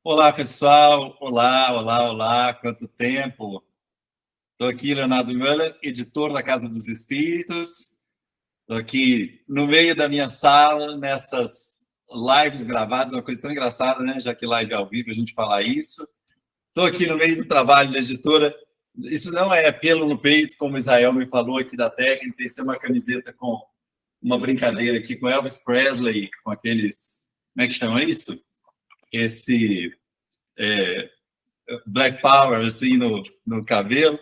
Olá, pessoal. Olá, olá, olá. Quanto tempo? Estou aqui, Leonardo Müller, editor da Casa dos Espíritos. Estou aqui no meio da minha sala, nessas lives gravadas, uma coisa tão engraçada, né? Já que live ao vivo a gente fala isso. Estou aqui no meio do trabalho da editora. Isso não é pelo no peito, como Israel me falou aqui da técnica, tem que ser uma camiseta com uma brincadeira aqui com Elvis Presley, com aqueles... Como é que chama isso? Esse... Black Power, assim, no cabelo.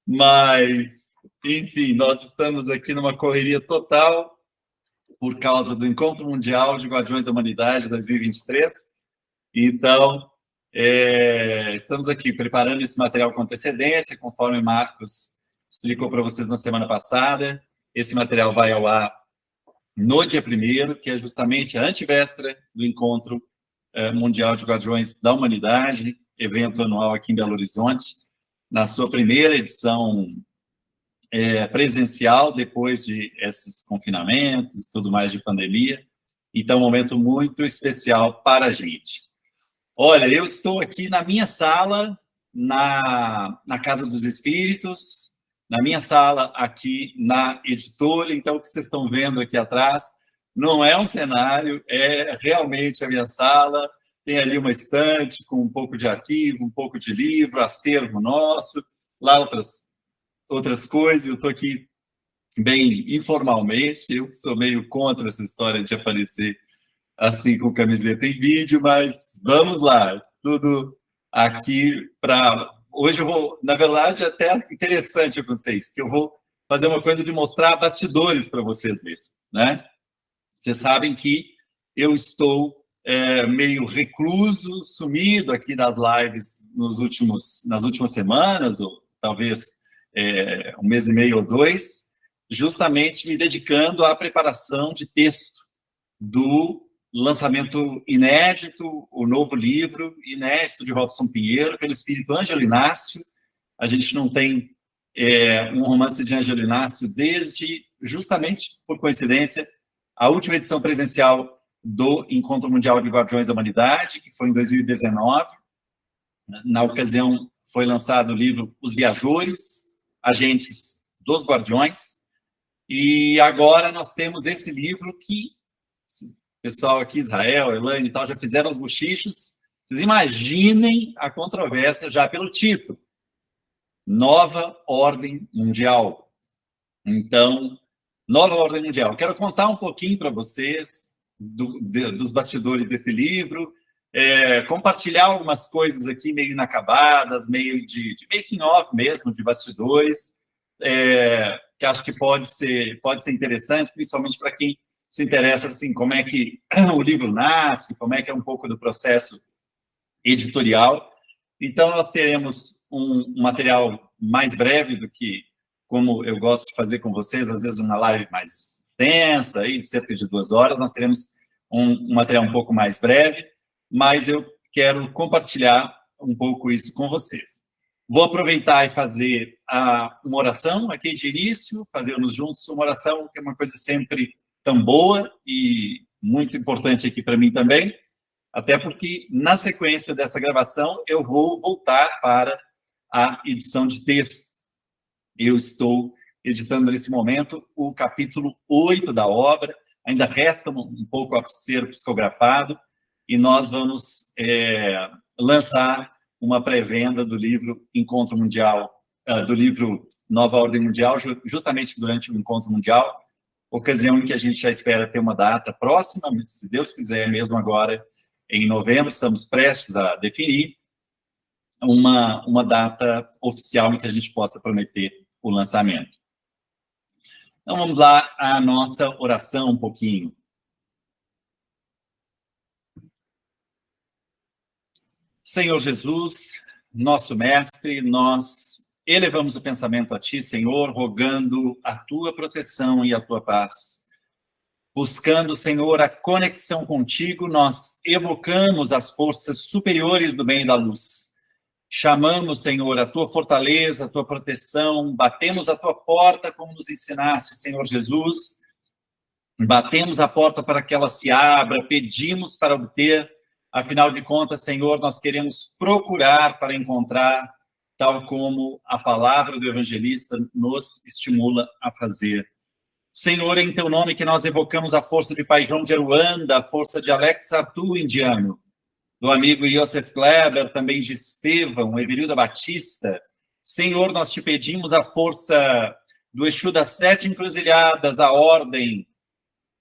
Mas, enfim, nós estamos aqui numa correria total por causa do Encontro Mundial de Guardiões da Humanidade 2023. Então, estamos aqui preparando esse material com antecedência, conforme o Marcos explicou para vocês na semana passada. Esse material vai ao ar no dia 1º, que é justamente a antevéspera do Encontro Mundial de Guardiões da Humanidade, evento anual aqui em Belo Horizonte, na sua primeira edição presencial, depois de esses confinamentos e tudo mais de pandemia. Então, um momento muito especial para a gente. Olha, eu estou aqui na minha sala, na Casa dos Espíritos, na minha sala aqui na editora. Então, o que vocês estão vendo aqui atrás não é um cenário, é realmente a minha sala. Tem ali uma estante com um pouco de arquivo, um pouco de livro, acervo nosso, lá outras coisas. Eu estou aqui bem informalmente, eu sou meio contra essa história de aparecer assim com camiseta em vídeo, mas vamos lá, tudo aqui para... Hoje eu vou, na verdade, até interessante acontecer isso, porque eu vou fazer uma coisa de mostrar bastidores para vocês mesmos, né? Vocês sabem que eu estou meio recluso, sumido aqui nas lives nas últimas semanas, ou talvez um mês e meio ou 2, justamente me dedicando à preparação de texto do lançamento inédito, o novo livro inédito de Robson Pinheiro, pelo espírito Ângelo Inácio. A gente não tem um romance de Ângelo Inácio desde, justamente por coincidência, a última edição presencial do Encontro Mundial de Guardiões da Humanidade, que foi em 2019. Na ocasião, foi lançado o livro Os Viajores, Agentes dos Guardiões. E agora nós temos esse livro que o pessoal aqui, Israel, Elaine e tal, já fizeram os bochichos. Vocês imaginem a controvérsia já pelo título. Nova Ordem Mundial. Então, Nova Ordem Mundial. Quero contar um pouquinho para vocês dos bastidores desse livro, compartilhar algumas coisas aqui meio inacabadas, meio de making-of mesmo, de bastidores, que acho que pode ser interessante, principalmente para quem se interessa, assim, como é que o livro nasce, como é que é um pouco do processo editorial. Então, nós teremos um material mais breve do que, como eu gosto de fazer com vocês, às vezes uma live mais extensa, aí, de cerca de 2 horas, nós teremos um material um pouco mais breve, mas eu quero compartilhar um pouco isso com vocês. Vou aproveitar e fazer uma oração aqui de início, fazermos juntos uma oração, que é uma coisa sempre tão boa e muito importante aqui para mim também, até porque, na sequência dessa gravação, eu vou voltar para a edição de texto. Eu estou editando, nesse momento, o capítulo 8 da obra, ainda resta um pouco a ser psicografado, e nós vamos lançar uma pré-venda do livro Encontro Mundial, do livro Nova Ordem Mundial, justamente durante o Encontro Mundial, ocasião em que a gente já espera ter uma data próxima, se Deus quiser, mesmo agora, em novembro, estamos prestes a definir uma data oficial em que a gente possa prometer o lançamento. Então, vamos lá à nossa oração um pouquinho. Senhor Jesus, nosso Mestre, nós elevamos o pensamento a Ti, Senhor, rogando a Tua proteção e a Tua paz. Buscando, Senhor, a conexão contigo, nós evocamos as forças superiores do bem e da luz. Chamamos, Senhor, a Tua fortaleza, a Tua proteção, batemos a Tua porta, como nos ensinaste, Senhor Jesus. Batemos a porta para que ela se abra, pedimos para obter Afinal de contas, Senhor, nós queremos procurar para encontrar, tal como a palavra do evangelista nos estimula a fazer. Senhor, é em teu nome que nós evocamos a força de Pai João de Aruanda, a força de Alex Arthur, indiano, do amigo Joseph Kleber, também de Estevão, Everilda Batista. Senhor, nós te pedimos a força do Exu das 7 encruzilhadas, a ordem,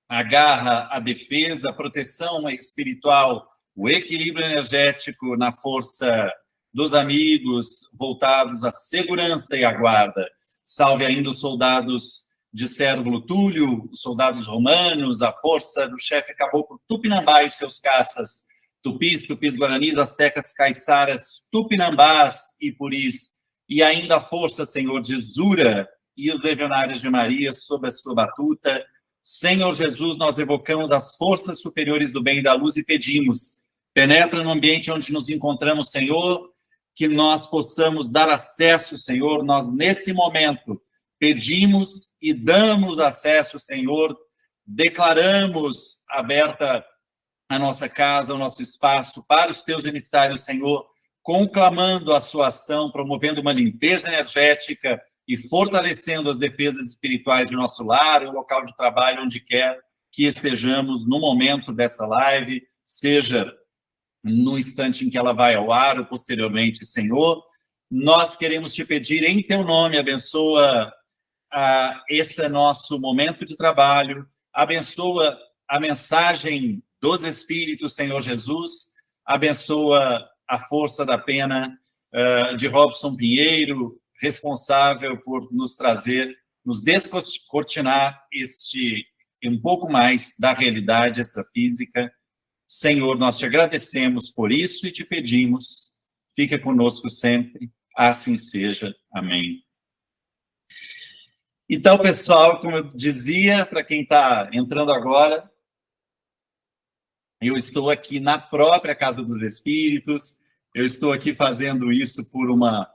a garra, a defesa, a proteção espiritual, o equilíbrio energético na força dos amigos voltados à segurança e à guarda. Salve ainda os soldados de Cérvulo Túlio, os soldados romanos, a força do chefe caboclo Tupinambá e seus caças, tupis, guaranis, astecas, caiçaras, tupinambás e puris, e ainda a força, Senhor, de Zura e os legionários de Maria sob a sua batuta. Senhor Jesus, nós evocamos as forças superiores do bem e da luz e pedimos, penetra no ambiente onde nos encontramos, Senhor, que nós possamos dar acesso, Senhor, nós nesse momento pedimos e damos acesso, Senhor, declaramos aberta a nossa casa, o nosso espaço para os teus emissários, Senhor, conclamando a sua ação, promovendo uma limpeza energética e fortalecendo as defesas espirituais de nosso lar, o local de trabalho, onde quer que estejamos no momento dessa live, seja no instante em que ela vai ao ar ou posteriormente, Senhor. Nós queremos te pedir, em teu nome, abençoa esse nosso momento de trabalho, abençoa a mensagem dos Espíritos, Senhor Jesus, abençoa a força da pena de Robson Pinheiro, responsável por nos trazer, nos descortinar um pouco mais da realidade extrafísica. Senhor, nós te agradecemos por isso e te pedimos, fica conosco sempre, assim seja. Amém. Então, pessoal, como eu dizia, para quem está entrando agora, eu estou aqui na própria Casa dos Espíritos, eu estou aqui fazendo isso por uma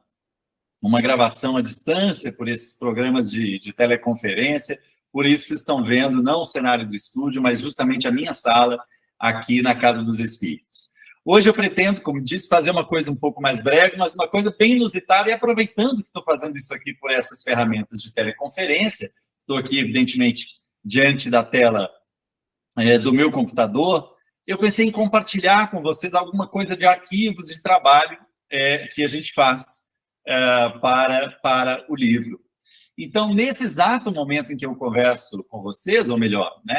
gravação à distância, por esses programas de teleconferência, por isso vocês estão vendo não o cenário do estúdio, mas justamente a minha sala aqui na Casa dos Espíritos. Hoje eu pretendo, como disse, fazer uma coisa um pouco mais breve, mas uma coisa bem inusitada, e aproveitando que estou fazendo isso aqui por essas ferramentas de teleconferência, estou aqui, evidentemente, diante da tela do meu computador, eu pensei em compartilhar com vocês alguma coisa de arquivos de trabalho que a gente faz para o livro. Então, nesse exato momento em que eu converso com vocês, ou melhor, né,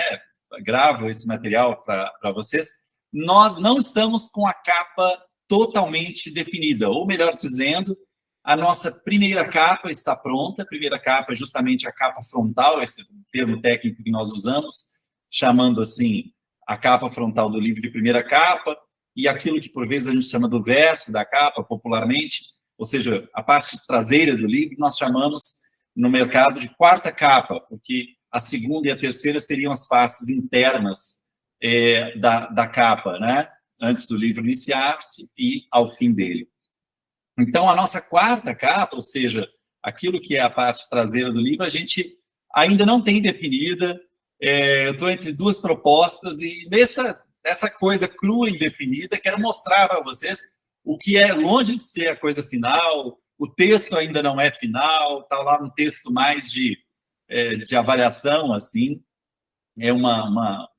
gravo esse material para vocês, nós não estamos com a capa totalmente definida, ou melhor dizendo, a nossa primeira capa está pronta. A primeira capa é justamente a capa frontal, esse termo técnico que nós usamos, chamando assim a capa frontal do livro de primeira capa, e aquilo que por vezes a gente chama do verso da capa, popularmente, ou seja, a parte traseira do livro, nós chamamos no mercado de quarta capa, porque a segunda e a terceira seriam as faces internas da capa, né? Antes do livro iniciar-se e ao fim dele. Então, a nossa quarta capa, ou seja, aquilo que é a parte traseira do livro, a gente ainda não tem definida. Eu estou entre duas propostas e nessa coisa crua e indefinida, quero mostrar para vocês o que é longe de ser a coisa final. O texto ainda não é final, está lá um texto mais de avaliação, assim. É uma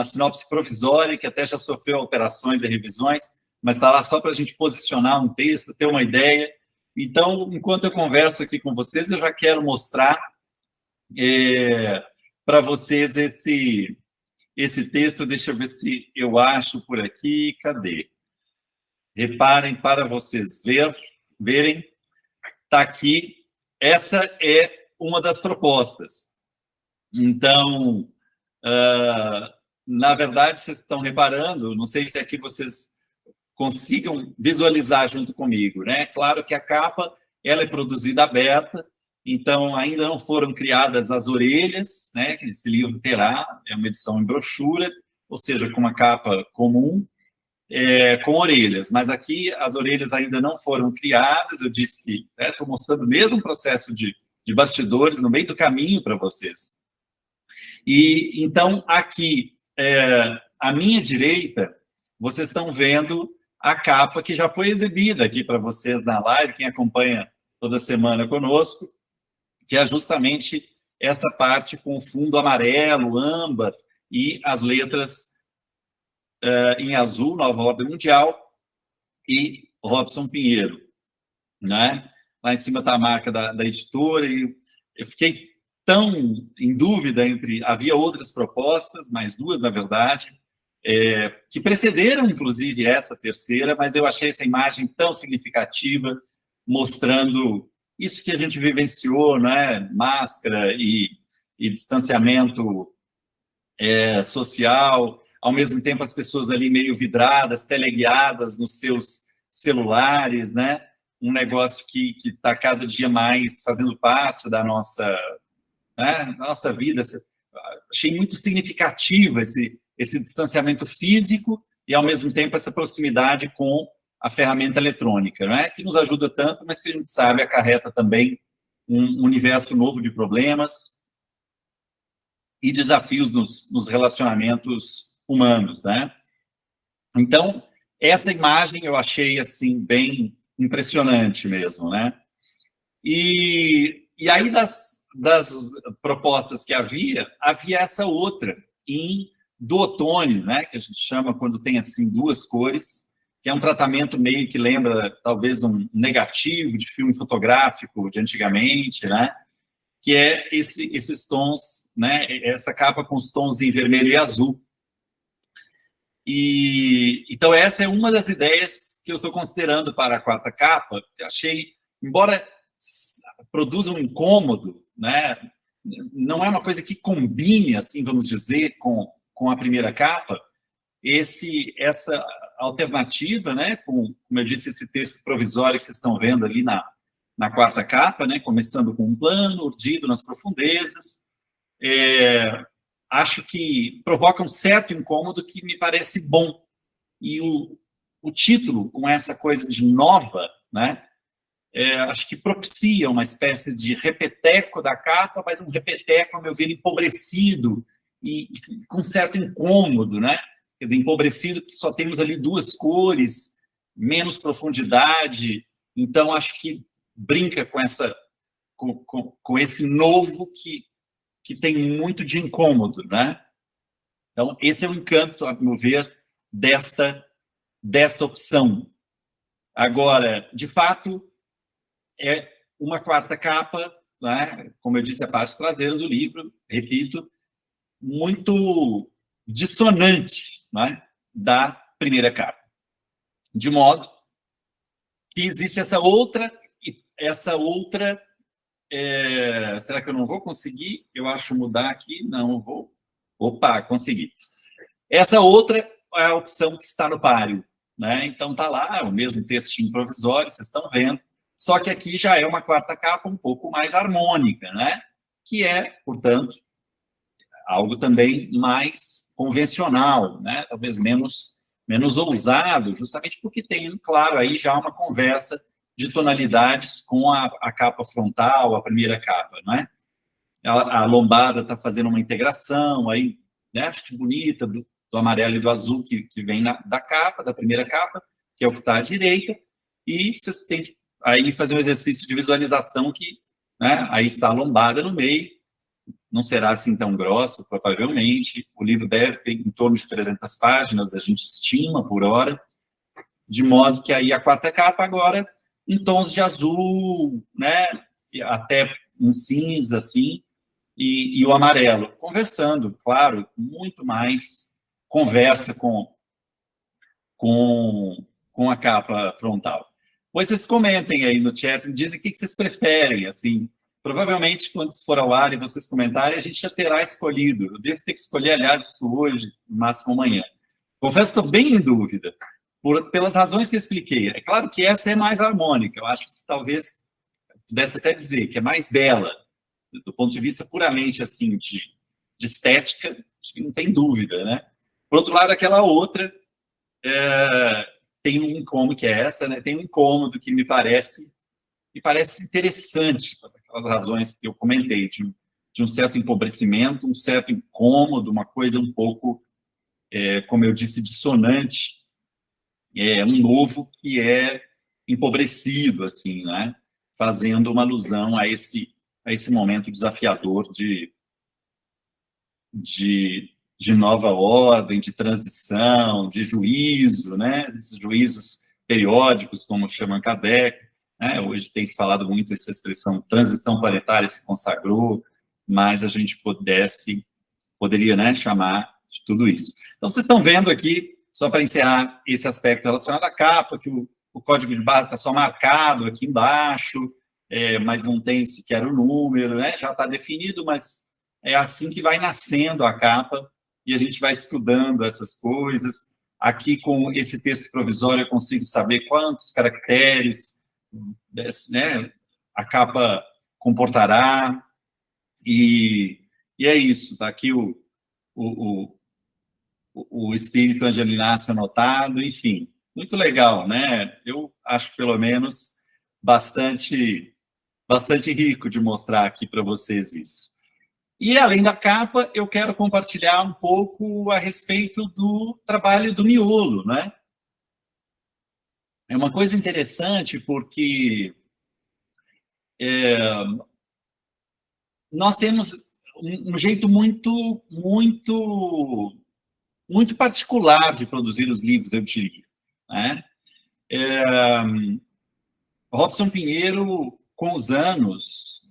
sinopse provisória que até já sofreu alterações e revisões, mas está lá só para a gente posicionar um texto, ter uma ideia. Então, enquanto eu converso aqui com vocês, eu já quero mostrar para vocês esse texto. Deixa eu ver se eu acho por aqui. Cadê? Reparem, para vocês verem, está aqui. Essa é uma das propostas. Então, na verdade, vocês estão reparando, não sei se aqui vocês consigam visualizar junto comigo, né? Claro que a capa, ela é produzida aberta, então ainda não foram criadas as orelhas, né? Que esse livro terá, é uma edição em brochura, ou seja, com uma capa comum, com orelhas, mas aqui as orelhas ainda não foram criadas. Eu disse que estou mostrando o mesmo processo de bastidores no meio do caminho para vocês. E então, aqui, à minha direita, vocês estão vendo a capa que já foi exibida aqui para vocês na live, quem acompanha toda semana conosco, que é justamente essa parte com fundo amarelo, âmbar e as letras em azul, Nova Ordem Mundial e Robson Pinheiro, né? Lá em cima está a marca da editora, e eu fiquei tão em dúvida entre... Havia outras propostas, mais duas, na verdade, que precederam, inclusive, essa terceira, mas eu achei essa imagem tão significativa, mostrando isso que a gente vivenciou, né? Máscara e distanciamento social, ao mesmo tempo as pessoas ali meio vidradas, teleguiadas nos seus celulares, né? Um negócio que está cada dia mais fazendo parte da nossa vida. Achei muito significativo esse distanciamento físico e, ao mesmo tempo, essa proximidade com a ferramenta eletrônica, né? Que nos ajuda tanto, mas que a gente sabe acarreta também um universo novo de problemas e desafios nos relacionamentos humanos, né? Então, essa imagem eu achei, assim, bem impressionante mesmo, né? E aí, das propostas que havia essa outra, do outono, né? Que a gente chama quando tem, assim, duas cores, que é um tratamento meio que lembra, talvez, um negativo de filme fotográfico de antigamente, né? Que é esses tons, né? Essa capa com os tons em vermelho e azul. Então, essa é uma das ideias que eu estou considerando para a quarta capa. Achei, embora produza um incômodo, né? Não é uma coisa que combine, assim, vamos dizer, com a primeira capa, essa alternativa, né? Como eu disse, esse texto provisório que vocês estão vendo ali na quarta capa, né? Começando com um plano urdido nas profundezas, acho que provoca um certo incômodo que me parece bom. E o título, com essa coisa de nova, né? Acho que propicia uma espécie de repeteco da capa, mas um repeteco, a meu ver, empobrecido e com certo incômodo, né? Quer dizer, empobrecido, que só temos ali duas cores, menos profundidade. Então, acho que brinca com esse novo que tem muito de incômodo, né? Então, esse é o encanto, a meu ver, desta opção. Agora, de fato, é uma quarta capa, né? Como eu disse, a parte traseira do livro, repito, muito dissonante, né? Da primeira capa. De modo que existe essa outra... será que eu não vou conseguir? Eu acho mudar aqui. Não vou. Opa, consegui. Essa outra é a opção que está no páreo, né? Então, está lá o mesmo textinho provisório, vocês estão vendo. Só que aqui já é uma quarta capa um pouco mais harmônica, né? Que é, portanto, algo também mais convencional, né? Talvez menos ousado, justamente porque tem, claro, aí já uma conversa de tonalidades com a capa frontal, a primeira capa, não é? A lombada está fazendo uma integração, aí, né, acho que bonita, do amarelo e do azul que vem da capa, da primeira capa, que é o que está à direita, e vocês têm que aí fazer um exercício de visualização que, né, aí está a lombada no meio, não será assim tão grossa, provavelmente, o livro deve ter em torno de 300 páginas, a gente estima por hora, de modo que aí a quarta capa agora em tons de azul, né, até um cinza, assim, e o amarelo, conversando, claro, muito mais conversa com a capa frontal. Pois vocês comentem aí no chat, dizem o que vocês preferem, assim, provavelmente quando isso for ao ar e vocês comentarem, a gente já terá escolhido, eu devo ter que escolher, aliás, isso hoje, no máximo amanhã. Confesso que estou bem em dúvida, pelas razões que eu expliquei. É claro que essa é mais harmônica, eu acho que talvez pudesse até dizer que é mais bela, do ponto de vista puramente, assim, de estética, acho que não tem dúvida, né? Por outro lado, aquela outra tem um incômodo, que é essa, né? Tem um incômodo que me parece interessante, por aquelas razões que eu comentei, de um certo empobrecimento, um certo incômodo, uma coisa um pouco, como eu disse, dissonante um novo que é empobrecido, assim, né? Fazendo uma alusão a esse momento desafiador de nova ordem, de transição, de juízo, né? Esses juízos periódicos, como chama Kardec, né? Hoje tem se falado muito essa expressão transição planetária se consagrou, mas a gente poderia, né, chamar de tudo isso. Então, vocês estão vendo aqui, só para encerrar esse aspecto relacionado à capa, que o código de barra está só marcado aqui embaixo, mas não tem sequer o número, né? Já está definido, mas é assim que vai nascendo a capa, e a gente vai estudando essas coisas. Aqui, com esse texto provisório, eu consigo saber quantos caracteres, né, a capa comportará, e é isso. Está aqui o espírito angelináceo anotado, enfim. Muito legal, né? Eu acho, pelo menos, bastante rico de mostrar aqui para vocês isso. E, além da capa, eu quero compartilhar um pouco a respeito do trabalho do miolo, né? É uma coisa interessante porque nós temos um jeito muito particular de produzir os livros, eu diria, né? Robson Pinheiro, com os anos,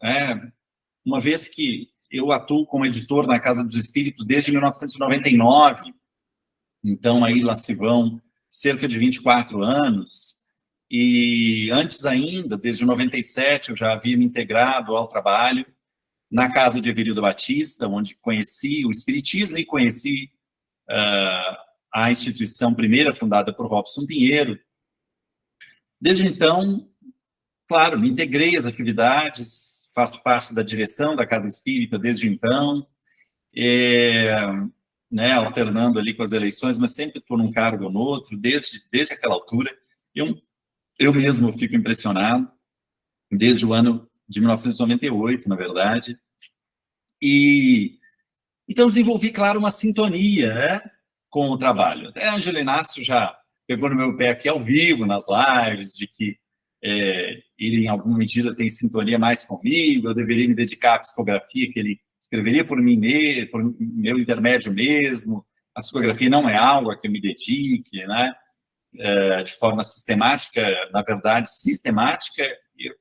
uma vez que eu atuo como editor na Casa dos Espíritos desde 1999, então aí lá se vão cerca de 24 anos, e antes ainda, desde 97, eu já havia me integrado ao trabalho na Casa de Everildo Batista, onde conheci o Espiritismo e conheci a instituição primeira fundada por Robson Pinheiro. Desde então, claro, me integrei às atividades, faço parte da direção da Casa Espírita desde então, né, alternando ali com as eleições, mas sempre estou num cargo ou no outro, desde aquela altura. Eu mesmo fico impressionado, desde o ano de 1998, na verdade. E então desenvolvi, claro, uma sintonia, né, com o trabalho. Até a Angela Inácio já pegou no meu pé aqui ao vivo, nas lives, de que ele, em alguma medida, tem sintonia mais comigo, eu deveria me dedicar à psicografia, que ele escreveria por mim mesmo, por meu intermédio mesmo. A psicografia não é algo a que eu me dedique, né? De forma sistemática, na verdade, sistemática,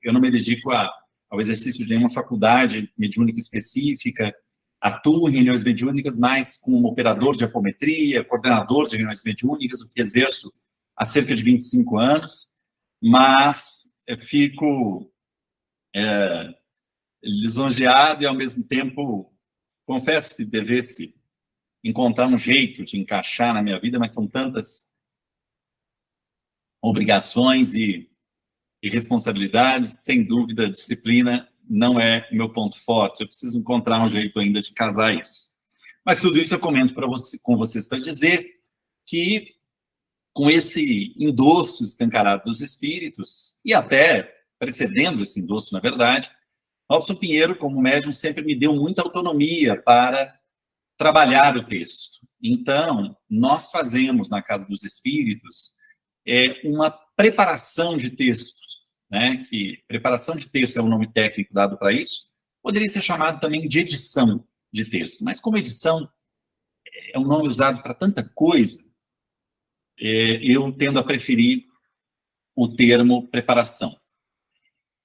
eu não me dedico ao exercício de nenhuma faculdade mediúnica específica, atuo em reuniões mediúnicas, mas como operador de apometria, coordenador de reuniões mediúnicas, o que exerço há cerca de 25 anos, mas fico lisonjeado e, ao mesmo tempo, confesso que devesse encontrar um jeito de encaixar na minha vida, mas são tantas obrigações e responsabilidades, sem dúvida, disciplina não é meu ponto forte, eu preciso encontrar um jeito ainda de casar isso. Mas tudo isso eu comento com vocês para dizer que, com esse endosso escancarado dos espíritos, e até precedendo esse endosso, na verdade, Robson Pinheiro, como médium, sempre me deu muita autonomia para trabalhar o texto. Então, nós fazemos, na Casa dos Espíritos, uma preparação de textos, né? Que preparação de texto é o nome técnico dado para isso, poderia ser chamado também de edição de texto, mas como edição é um nome usado para tanta coisa, eu tendo a preferir o termo preparação,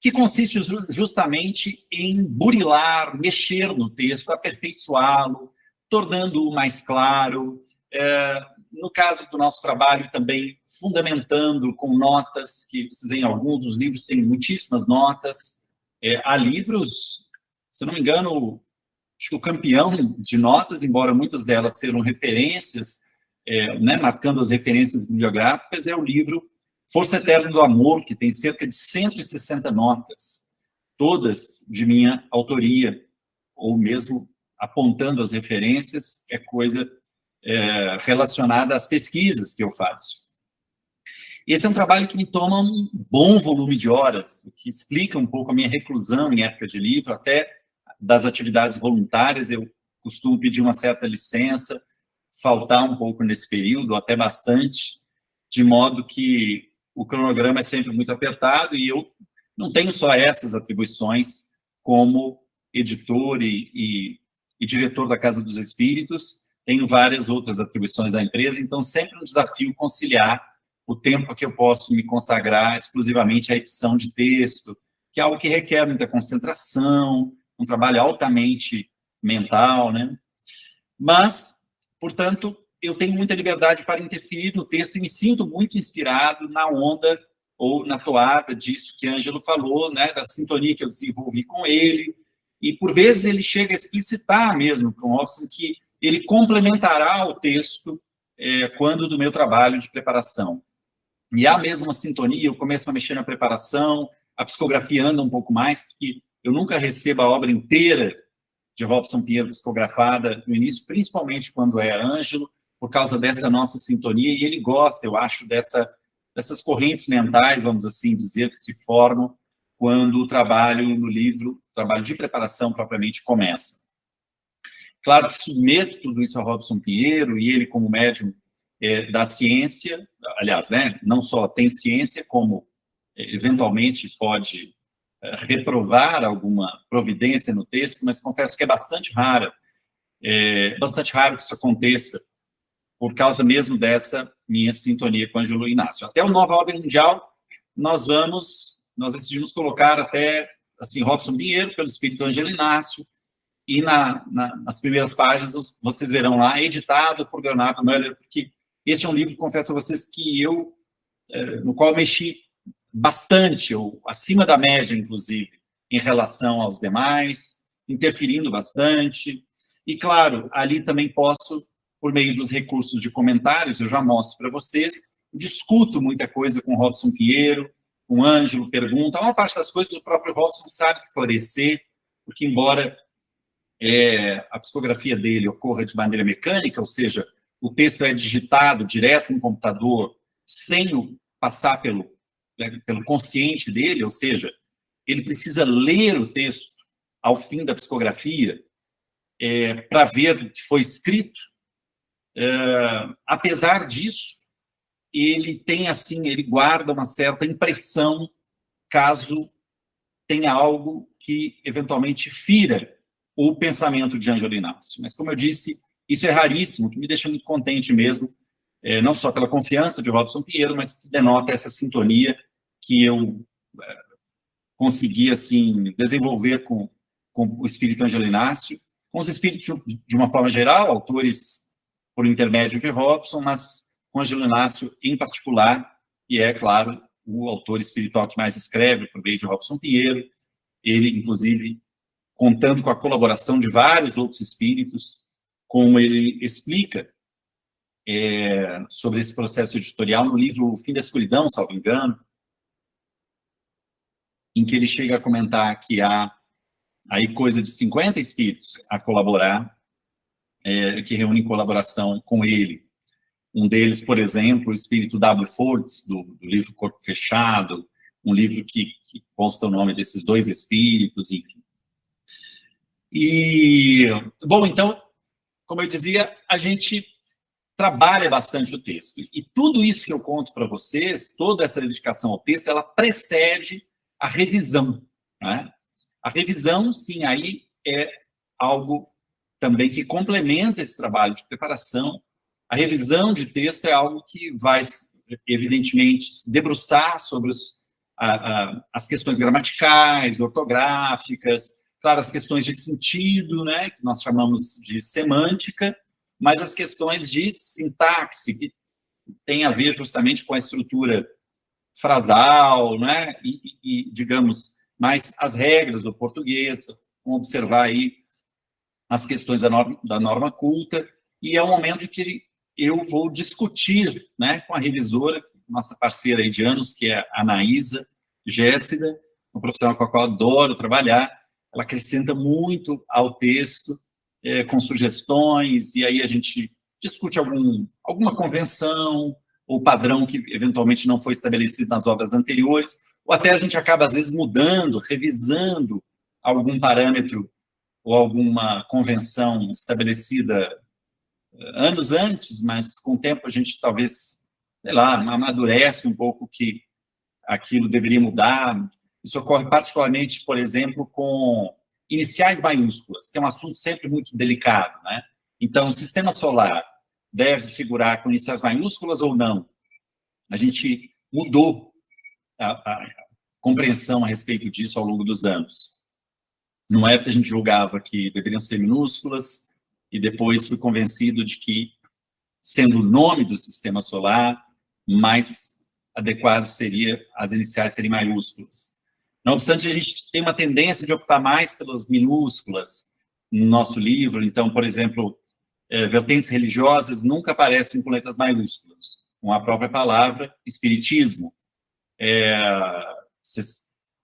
que consiste justamente em burilar, mexer no texto, aperfeiçoá-lo, tornando-o mais claro. No caso do nosso trabalho também, fundamentando com notas, que vocês veem alguns dos livros, têm muitíssimas notas. Há livros, se não me engano, acho que o campeão de notas, embora muitas delas sejam referências, né, marcando as referências bibliográficas, é o livro Força Eterna do Amor, que tem cerca de 160 notas, todas de minha autoria, ou mesmo apontando as referências, é coisa relacionada às pesquisas que eu faço. Esse é um trabalho que me toma um bom volume de horas, o que explica um pouco a minha reclusão em época de livro, até das atividades voluntárias, eu costumo pedir uma certa licença, faltar um pouco nesse período, até bastante, de modo que o cronograma é sempre muito apertado e eu não tenho só essas atribuições como editor e diretor da Casa dos Espíritos, tenho várias outras atribuições da empresa, então sempre um desafio conciliar o tempo que eu posso me consagrar exclusivamente à edição de texto, que é algo que requer muita concentração, um trabalho altamente mental, né? Mas, portanto, eu tenho muita liberdade para interferir no texto e me sinto muito inspirado na onda ou na toada disso que Ângelo falou, né, da sintonia que eu desenvolvi com ele, e por vezes ele chega a explicitar mesmo com o Robson que ele complementará o texto quando do meu trabalho de preparação. E há mesmo uma sintonia, eu começo a mexer na preparação, a psicografia anda um pouco mais, porque eu nunca recebo a obra inteira de Robson Pinheiro psicografada no início, principalmente quando é Ângelo, por causa dessa nossa sintonia, e ele gosta, eu acho, dessas correntes mentais, vamos assim dizer, que se formam quando o trabalho no livro, o trabalho de preparação propriamente começa. Claro que submeto tudo isso a Robson Pinheiro, e ele como médium da ciência, aliás, né, não só tem ciência, como eventualmente pode reprovar alguma providência no texto, mas confesso que é bastante raro que isso aconteça, por causa mesmo dessa minha sintonia com Ângelo Inácio. Até o Nova Ordem Mundial, nós decidimos colocar até, assim, Robson Pinheiro, pelo espírito Ângelo Inácio, e nas primeiras páginas vocês verão lá, editado por Leonardo Müller, porque este é um livro, confesso a vocês, que no qual mexi bastante, ou acima da média, inclusive, em relação aos demais, interferindo bastante. E, claro, ali também posso, por meio dos recursos de comentários, eu já mostro para vocês, discuto muita coisa com o Robson Pinheiro, com o Ângelo, pergunta. A maior parte das coisas o próprio Robson sabe esclarecer, porque, embora a psicografia dele ocorra de maneira mecânica, ou seja, o texto é digitado direto no computador, sem passar pelo consciente dele, ou seja, ele precisa ler o texto ao fim da psicografia para ver o que foi escrito. Apesar disso, ele tem assim, ele guarda uma certa impressão caso tenha algo que eventualmente fira o pensamento de Ângelo Inácio. Mas, como eu disse, isso é raríssimo, que me deixa muito contente mesmo, não só pela confiança de Robson Pinheiro, mas que denota essa sintonia que eu consegui, assim, desenvolver com o espírito Ângelo Inácio, com os espíritos de uma forma geral, autores por intermédio de Robson, mas com Ângelo Inácio em particular, e é, claro, o autor espiritual que mais escreve por meio de Robson Pinheiro, ele, inclusive, contando com a colaboração de vários outros espíritos, como ele explica sobre esse processo editorial no livro O Fim da Escuridão, salvo engano, em que ele chega a comentar que há aí coisa de 50 espíritos a colaborar, que reúnem colaboração com ele. Um deles, por exemplo, o espírito W. Fortes, do livro Corpo Fechado, um livro que consta o nome desses dois espíritos, enfim. E, bom, então, como eu dizia, a gente trabalha bastante o texto. E tudo isso que eu conto para vocês, toda essa dedicação ao texto, ela precede a revisão, né? A revisão, sim, aí é algo também que complementa esse trabalho de preparação. A revisão de texto é algo que vai, evidentemente, se debruçar sobre as questões gramaticais, ortográficas, claro, as questões de sentido, né, que nós chamamos de semântica, mas as questões de sintaxe, que tem a ver justamente com a estrutura frasal, né, e digamos, mais as regras do português, vamos observar aí as questões da norma culta, e é um momento que eu vou discutir, né, com a revisora, nossa parceira aí de anos, que é a Anaísa Géssida, uma profissional com a qual eu adoro trabalhar. Ela acrescenta muito ao texto, com sugestões, e aí a gente discute alguma convenção ou padrão que eventualmente não foi estabelecido nas obras anteriores, ou até a gente acaba, às vezes, mudando, revisando algum parâmetro ou alguma convenção estabelecida anos antes, mas com o tempo a gente talvez sei lá, amadurece um pouco que aquilo deveria mudar. Isso ocorre particularmente, por exemplo, com iniciais maiúsculas, que é um assunto sempre muito delicado, né? Então, o sistema solar deve figurar com iniciais maiúsculas ou não? A gente mudou a compreensão a respeito disso ao longo dos anos. Numa época, a gente julgava que deveriam ser minúsculas, e depois fui convencido de que, sendo o nome do sistema solar, mais adequado seria as iniciais serem maiúsculas. Não obstante, a gente tem uma tendência de optar mais pelas minúsculas no nosso livro. Então, por exemplo, vertentes religiosas nunca aparecem com letras maiúsculas. Com a própria palavra, espiritismo. Vocês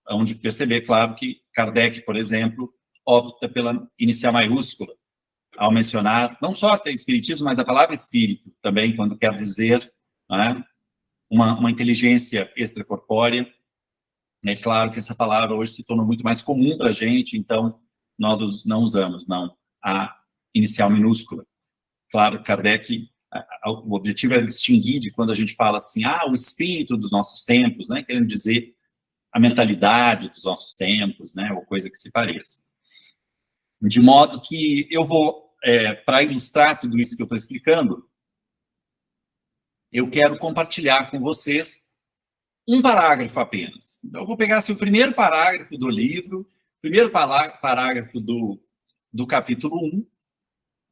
hão de perceber, claro, que Kardec, por exemplo, opta pela inicial maiúscula, ao mencionar não só até espiritismo, mas a palavra espírito também, quando quer dizer, né, uma inteligência extracorpórea. É claro que essa palavra hoje se tornou muito mais comum para a gente, então nós não usamos, não, a inicial minúscula. Claro, Kardec, o objetivo é distinguir de quando a gente fala assim, o espírito dos nossos tempos, né, querendo dizer a mentalidade dos nossos tempos, né, ou coisa que se pareça. De modo que eu vou, para ilustrar tudo isso que eu estou explicando, eu quero compartilhar com vocês um parágrafo apenas. Então, eu vou pegar assim, o primeiro parágrafo do livro, primeiro parágrafo do capítulo 1,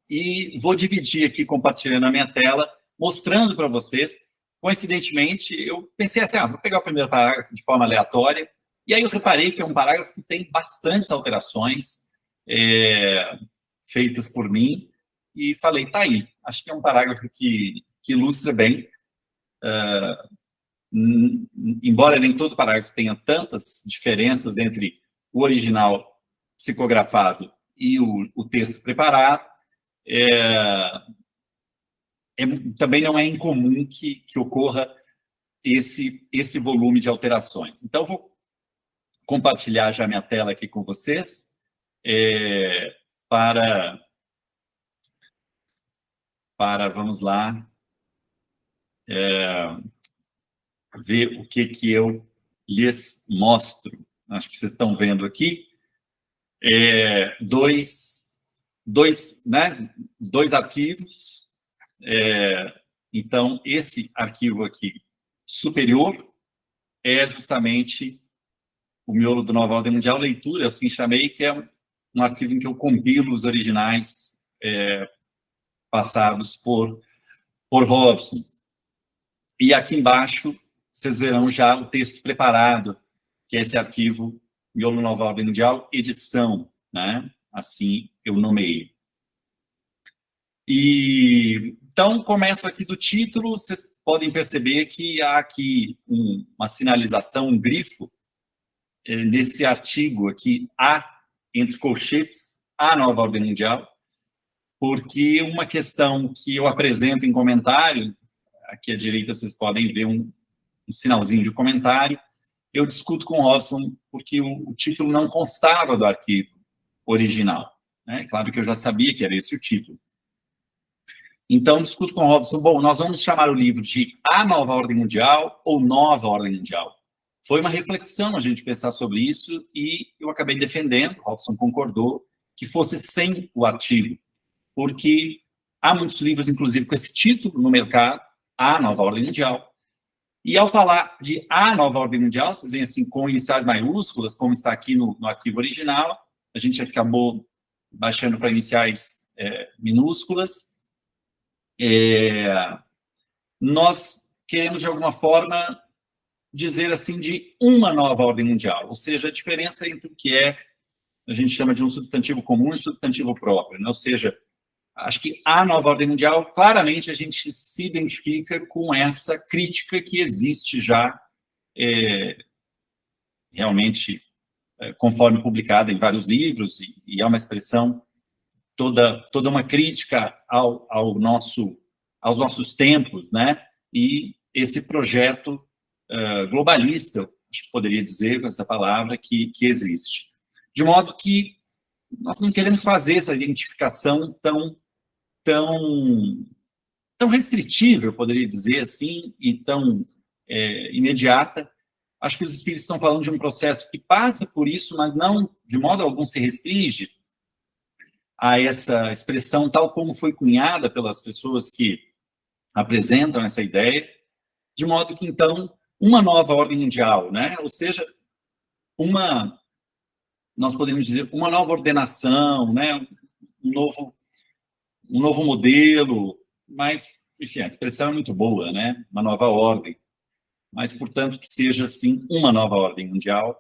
e vou dividir aqui, compartilhando a minha tela, mostrando para vocês. Coincidentemente, eu pensei assim, vou pegar o primeiro parágrafo de forma aleatória, e aí eu reparei que é um parágrafo que tem bastantes alterações feitas por mim, e falei, tá aí, acho que é um parágrafo que ilustra bem, embora nem todo parágrafo tenha tantas diferenças entre o original psicografado e o texto preparado, também não é incomum que ocorra esse volume de alterações. Então, vou compartilhar já minha tela aqui com vocês, para, vamos lá, ver o que eu lhes mostro. Acho que vocês estão vendo aqui. Dois arquivos. Então, esse arquivo aqui, superior, é justamente o miolo do Nova Ordem Mundial, leitura, assim chamei, que é um arquivo em que eu compilo os originais passados por Robson. E aqui embaixo, vocês verão já o texto preparado, que é esse arquivo Miolo Nova Ordem Mundial, edição, né? Assim eu nomeei. E então, começo aqui do título, vocês podem perceber que há aqui uma sinalização, um grifo, nesse artigo aqui, entre colchetes, a Nova Ordem Mundial, porque uma questão que eu apresento em comentário, aqui à direita vocês podem ver um sinalzinho de comentário, eu discuto com o Robson porque o título não constava do arquivo original. Né? Claro que eu já sabia que era esse o título. Então, discuto com o Robson, bom, nós vamos chamar o livro de A Nova Ordem Mundial ou Nova Ordem Mundial? Foi uma reflexão a gente pensar sobre isso e eu acabei defendendo, o Robson concordou, que fosse sem o artigo, porque há muitos livros, inclusive, com esse título no mercado, A Nova Ordem Mundial. E ao falar de A Nova Ordem Mundial, vocês veem assim, com iniciais maiúsculas, como está aqui no arquivo original, a gente acabou baixando para iniciais minúsculas. Nós queremos, de alguma forma, dizer assim, de uma nova ordem mundial, ou seja, a diferença entre o que a gente chama de um substantivo comum e um substantivo próprio, né? Ou seja, acho que a nova ordem mundial, claramente a gente se identifica com essa crítica que existe já, realmente, conforme publicada em vários livros, e é uma expressão, toda uma crítica aos nossos tempos, né? E esse projeto globalista, acho que poderia dizer com essa palavra, que existe. De modo que nós não queremos fazer essa identificação tão tão restritiva, eu poderia dizer assim, e tão imediata. Acho que os espíritos estão falando de um processo que passa por isso, mas não, de modo algum, se restringe a essa expressão tal como foi cunhada pelas pessoas que apresentam essa ideia, de modo que, então, uma nova ordem mundial, né? Ou seja, nós podemos dizer, uma nova ordenação, né? um novo modelo, mas, enfim, a expressão é muito boa, né? Uma nova ordem, mas, portanto, que seja, sim, uma nova ordem mundial,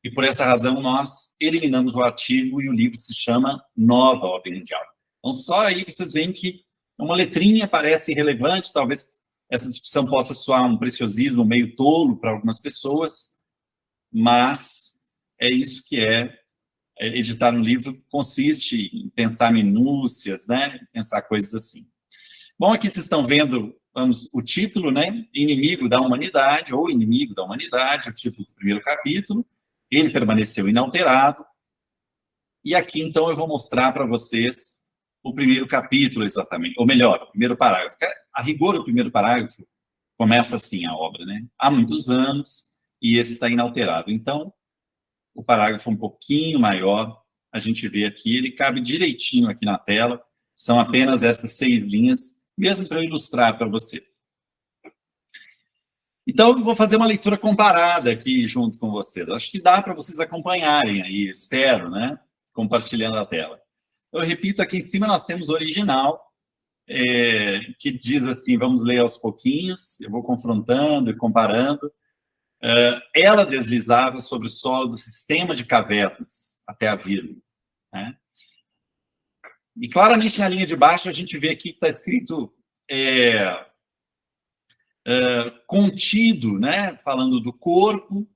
e por essa razão nós eliminamos o artigo e o livro se chama Nova Ordem Mundial. Então, só aí vocês veem que uma letrinha parece irrelevante, talvez essa discussão possa soar um preciosismo meio tolo para algumas pessoas, mas é isso que editar um livro, consiste em pensar minúcias, né? Pensar coisas assim. Bom, aqui vocês estão vendo, o título, né? Inimigo da Humanidade, ou Inimigo da Humanidade, o título do primeiro capítulo. Ele permaneceu inalterado. E aqui, então, eu vou mostrar para vocês o primeiro capítulo, exatamente. Ou melhor, o primeiro parágrafo. A rigor, o primeiro parágrafo começa assim a obra, né? Há muitos anos, e esse está inalterado. Então, o parágrafo um pouquinho maior, a gente vê aqui, ele cabe direitinho aqui na tela. São apenas essas 6 linhas, mesmo para eu ilustrar para vocês. Então, eu vou fazer uma leitura comparada aqui junto com vocês. Acho que dá para vocês acompanharem aí, espero, né? Compartilhando a tela. Eu repito, aqui em cima nós temos o original, que diz assim, vamos ler aos pouquinhos, eu vou confrontando e comparando. Ela deslizava sobre o solo do sistema de cavernas até a vírgula, né? E claramente na linha de baixo a gente vê aqui que está escrito contido, né? Falando do corpo,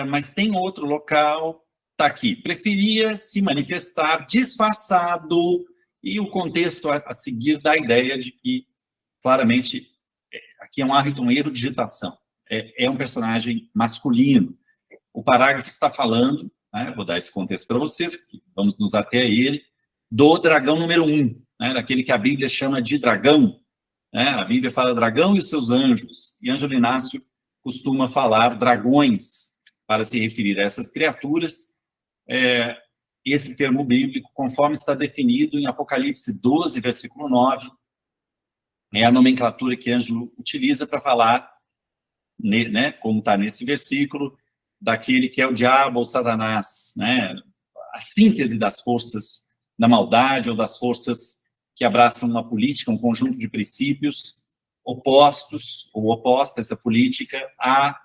mas tem outro local, está aqui. Preferia se manifestar disfarçado, e o contexto a seguir dá a ideia de que, claramente, aqui é um erro de digitação. É um personagem masculino. O parágrafo está falando, né? Vou dar esse contexto para vocês, vamos nos ater a ele, do dragão número 1, né? Daquele que a Bíblia chama de dragão. A Bíblia fala dragão e os seus anjos, e Ângelo Inácio costuma falar dragões para se referir a essas criaturas. Esse termo bíblico, conforme está definido em Apocalipse 12, versículo 9, é a nomenclatura que Ângelo utiliza para falar, né, como está nesse versículo, daquele que é o diabo ou Satanás, né? A síntese das forças da maldade ou das forças que abraçam uma política, um conjunto de princípios opostos, ou oposta essa política à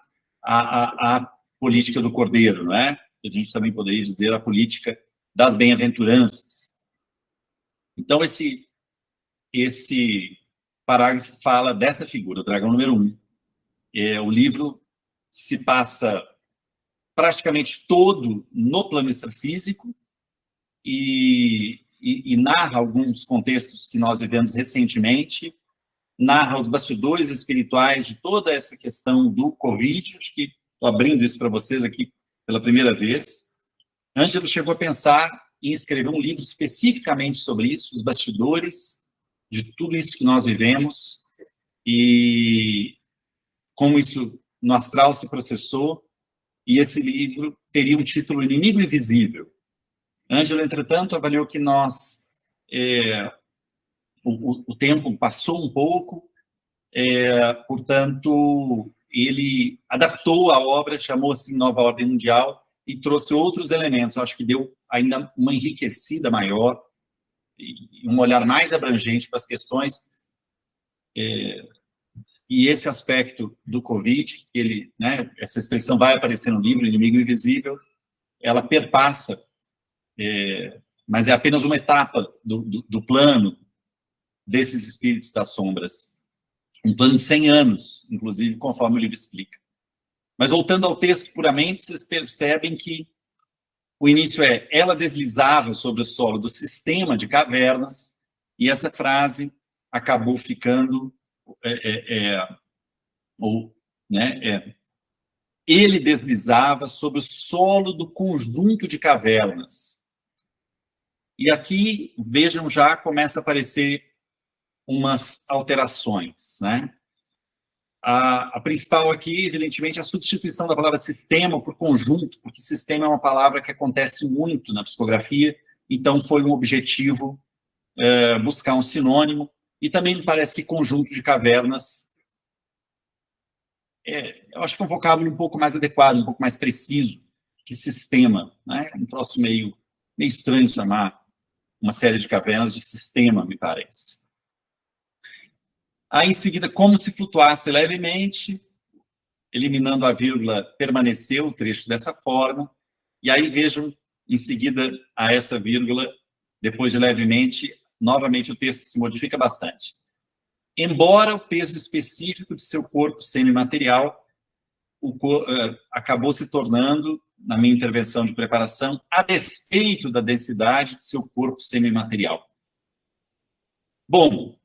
política do Cordeiro, não é? Que a gente também poderia dizer a política das bem-aventuranças. Então, esse parágrafo fala dessa figura, o dragão número 1. O livro se passa praticamente todo no plano extrafísico e narra alguns contextos que nós vivemos recentemente, narra os bastidores espirituais de toda essa questão do Covid. Acho que estou abrindo isso para vocês aqui pela primeira vez. Ângelo chegou a pensar em escrever um livro especificamente sobre isso, os bastidores de tudo isso que nós vivemos e como isso no astral se processou, e esse livro teria um título Inimigo Invisível. Ângelo, entretanto, avaliou que o tempo passou um pouco, portanto, ele adaptou a obra, chamou assim Nova Ordem Mundial e trouxe outros elementos. Eu acho que deu ainda uma enriquecida maior e um olhar mais abrangente para as questões. E esse aspecto do Covid, né, essa expressão vai aparecer no livro, Inimigo Invisível, ela perpassa, mas é apenas uma etapa do plano desses espíritos das sombras. Um plano de 100 anos, inclusive, conforme o livro explica. Mas voltando ao texto puramente, vocês percebem que o início ela deslizava sobre o solo do sistema de cavernas, e essa frase acabou ficando, ele deslizava sobre o solo do conjunto de cavernas. E aqui, vejam, já começa a aparecer umas alterações, né? A principal aqui, evidentemente, é a substituição da palavra sistema por conjunto, porque sistema é uma palavra que acontece muito na psicografia, então foi um objetivo buscar um sinônimo, e também me parece que conjunto de cavernas eu acho que é um vocábulo um pouco mais adequado, um pouco mais preciso que sistema, né? Um troço meio estranho chamar uma série de cavernas de sistema, me parece. Aí, em seguida, como se flutuasse levemente, eliminando a vírgula, permaneceu o trecho dessa forma, e aí vejam, em seguida a essa vírgula, depois de levemente, novamente o texto se modifica bastante. Embora o peso específico de seu corpo semimaterial acabou se tornando, na minha intervenção de preparação, a despeito da densidade de seu corpo semimaterial. Bom,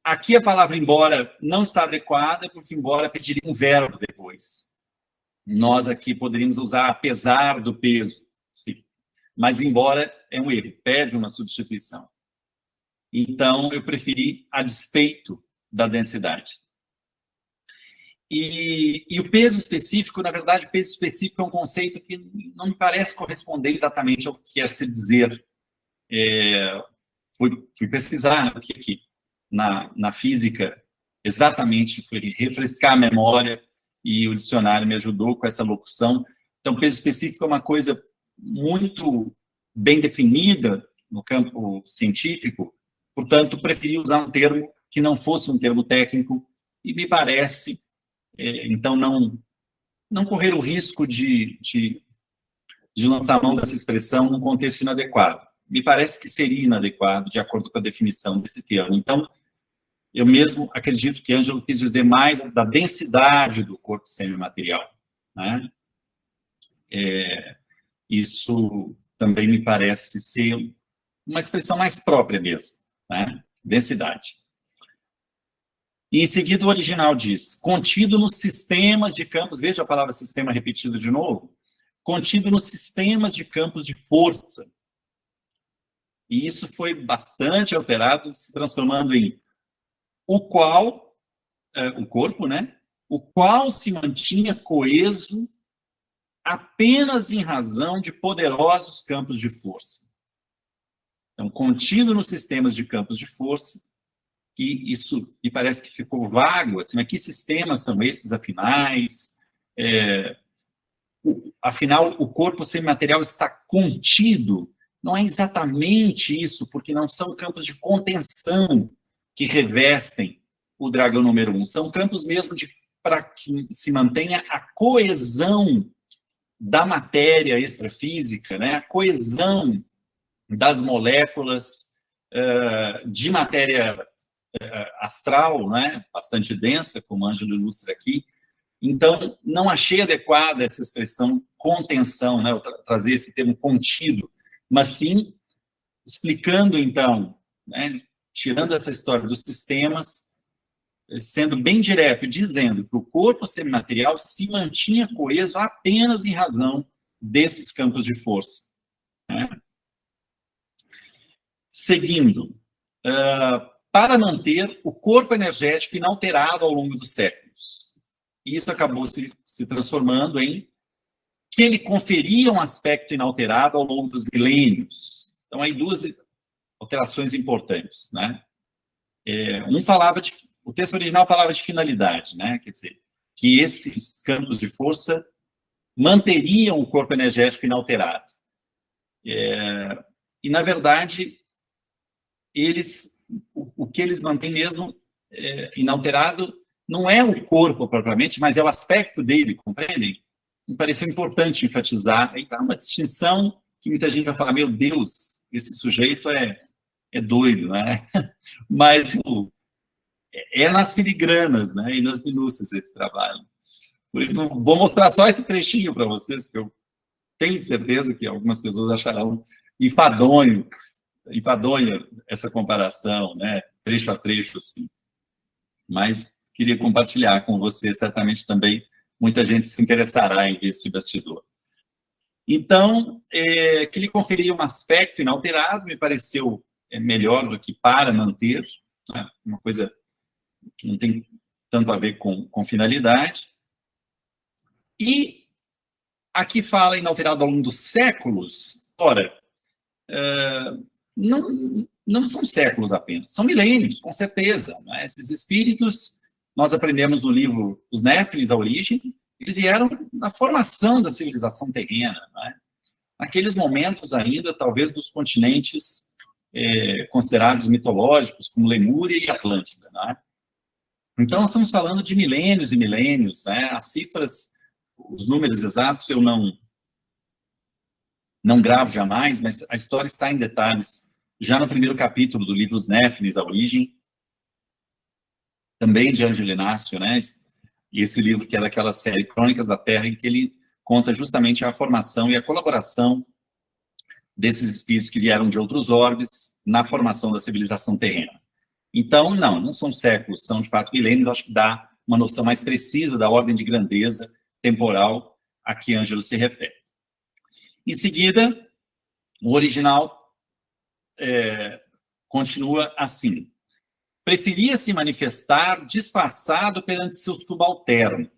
aqui a palavra embora não está adequada, porque embora pediria um verbo depois. Nós aqui poderíamos usar apesar do peso, sim. Mas embora é um erro, pede uma substituição. Então, eu preferi a despeito da densidade. E o peso específico, na verdade, o peso específico é um conceito que não me parece corresponder exatamente ao que quer se dizer. Fui pesquisar o que na física, exatamente, fui refrescar a memória e o dicionário me ajudou com essa locução. Então, peso específico é uma coisa muito bem definida no campo científico, portanto, preferi usar um termo que não fosse um termo técnico e me parece, então, não correr o risco de lançar a mão dessa expressão num contexto inadequado. Me parece que seria inadequado, de acordo com a definição desse termo. Então, eu mesmo acredito que Ângelo quis dizer mais da densidade do corpo semimaterial, né? Isso também me parece ser uma expressão mais própria mesmo, né? Densidade. E em seguida o original diz, contido nos sistemas de campos, veja a palavra sistema repetida de novo, contido nos sistemas de campos de força. E isso foi bastante alterado, se transformando em o qual, o corpo, né? O qual se mantinha coeso apenas em razão de poderosos campos de força. Então, contido nos sistemas de campos de força, e isso me parece que ficou vago, assim, mas que sistemas são esses, afinal, o corpo semimaterial está contido, não é exatamente isso, porque não são campos de contenção que revestem o dragão número 1, são campos mesmo para que se mantenha a coesão da matéria extrafísica, né? A coesão das moléculas de matéria astral, né? Bastante densa, como o Ângelo ilustra aqui. Então, não achei adequada essa expressão contenção, né? Trazer esse termo contido, mas sim explicando, então, né? Tirando essa história dos sistemas, sendo bem direto, dizendo que o corpo semimaterial se mantinha coeso apenas em razão desses campos de força, né? Seguindo, para manter o corpo energético inalterado ao longo dos séculos. Isso acabou se transformando em que ele conferia um aspecto inalterado ao longo dos milênios. Então, aí duas alterações importantes, né? O texto original falava de finalidade, né? Quer dizer, que esses campos de força manteriam o corpo energético inalterado. E, na verdade, o que eles mantêm mesmo inalterado não é o corpo propriamente, mas é o aspecto dele, compreendem? Me pareceu importante enfatizar. Aí tá uma distinção que muita gente vai falar, meu Deus, esse sujeito é doido, né? Mas é nas filigranas, né? E nas minúcias esse trabalho. Por isso, vou mostrar só esse trechinho para vocês, porque eu tenho certeza que algumas pessoas acharão enfadonha essa comparação, né? Trecho a trecho, assim. Mas queria compartilhar com você, certamente também muita gente se interessará em ver esse bastidor. Então, que lhe conferia um aspecto inalterado, me pareceu melhor do que para manter, né? Uma coisa que não tem tanto a ver com finalidade. E aqui fala inalterado ao longo dos séculos. Ora, não são séculos apenas, são milênios, com certeza. Né? Esses espíritos, nós aprendemos no livro Os Néfilis, a origem, eles vieram na formação da civilização terrena, né? Naqueles momentos ainda, talvez, dos continentes considerados mitológicos, como Lemúria e Atlântida. Né? Então, nós estamos falando de milênios e milênios. Né? As cifras, os números exatos, eu não gravo jamais, mas a história está em detalhes, já no primeiro capítulo do livro Os Néfilis, a origem, também de Ângelo Inácio, né? E esse livro que é daquela série Crônicas da Terra, em que ele conta justamente a formação e a colaboração desses espíritos que vieram de outros orbes na formação da civilização terrena. Então, não são séculos, são de fato milênios, acho que dá uma noção mais precisa da ordem de grandeza temporal a que Ângelo se refere. Em seguida, o original continua assim. Preferia se manifestar disfarçado perante seu subalterno.